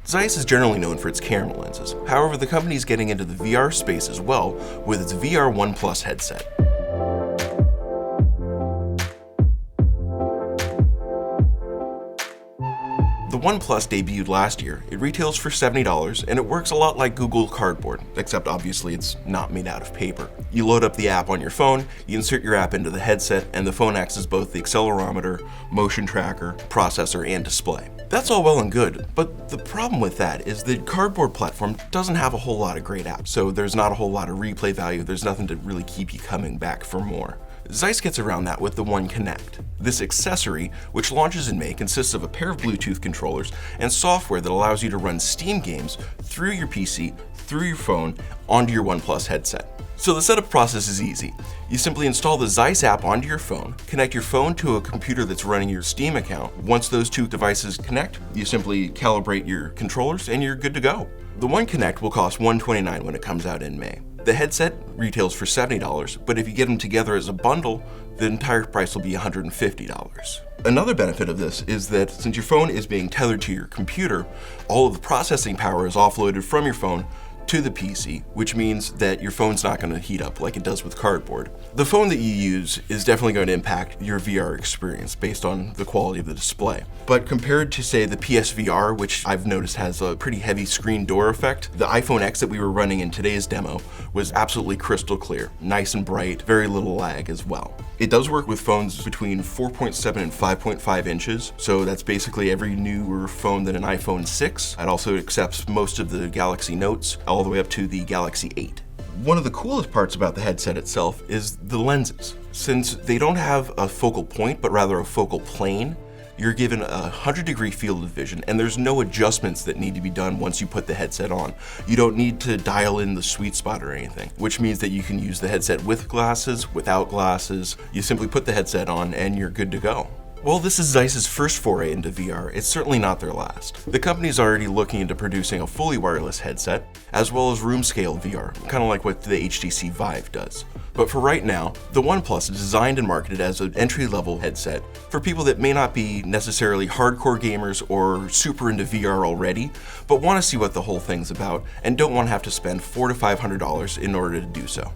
Zeiss is generally known for its camera lenses. However, the company is getting into the VR space as well with its VR One Plus headset. The One Plus debuted last year. It retails for $70 and it works a lot like Google Cardboard, except obviously it's not made out of paper. You load up the app on your phone, you insert your app into the headset, and the phone acts as both the accelerometer, motion tracker, processor, and display. That's all well and good, but the problem with that is the Cardboard platform doesn't have a whole lot of great apps, so there's not a whole lot of replay value, there's nothing to really keep you coming back for more. Zeiss gets around that with the One Connect. This accessory, which launches in May, consists of a pair of Bluetooth controllers and software that allows you to run Steam games through your PC, through your phone, onto your One Plus headset. So the setup process is easy. You simply install the Zeiss app onto your phone, connect your phone to a computer that's running your Steam account. Once those two devices connect, you simply calibrate your controllers and you're good to go. The One Connect will cost $129 when it comes out in May. The headset retails for $70, but if you get them together as a bundle, the entire price will be $150. Another benefit of this is that since your phone is being tethered to your computer, all of the processing power is offloaded from your phone to the PC, which means that your phone's not going to heat up like it does with Cardboard. The phone that you use is definitely going to impact your VR experience based on the quality of the display. But compared to, say, the PSVR, which I've noticed has a pretty heavy screen door effect, the iPhone X that we were running in today's demo was absolutely crystal clear, nice and bright, very little lag as well. It does work with phones between 4.7 and 5.5 inches, so that's basically every newer phone than an iPhone 6. It also accepts most of the Galaxy Notes, all the way up to the Galaxy 8. One of the coolest parts about the headset itself is the lenses. Since they don't have a focal point, but rather a focal plane, you're given a 100-degree field of vision, and there's no adjustments that need to be done once you put the headset on. You don't need to dial in the sweet spot or anything, which means that you can use the headset with glasses, without glasses. You simply put the headset on and you're good to go. While this is Zeiss's first foray into VR, it's certainly not their last. The company's already looking into producing a fully wireless headset, as well as room-scale VR, kind of like what the HTC Vive does. But for right now, the One Plus is designed and marketed as an entry-level headset for people that may not be necessarily hardcore gamers or super into VR already, but want to see what the whole thing's about and don't want to have to spend $400 to $500 in order to do so.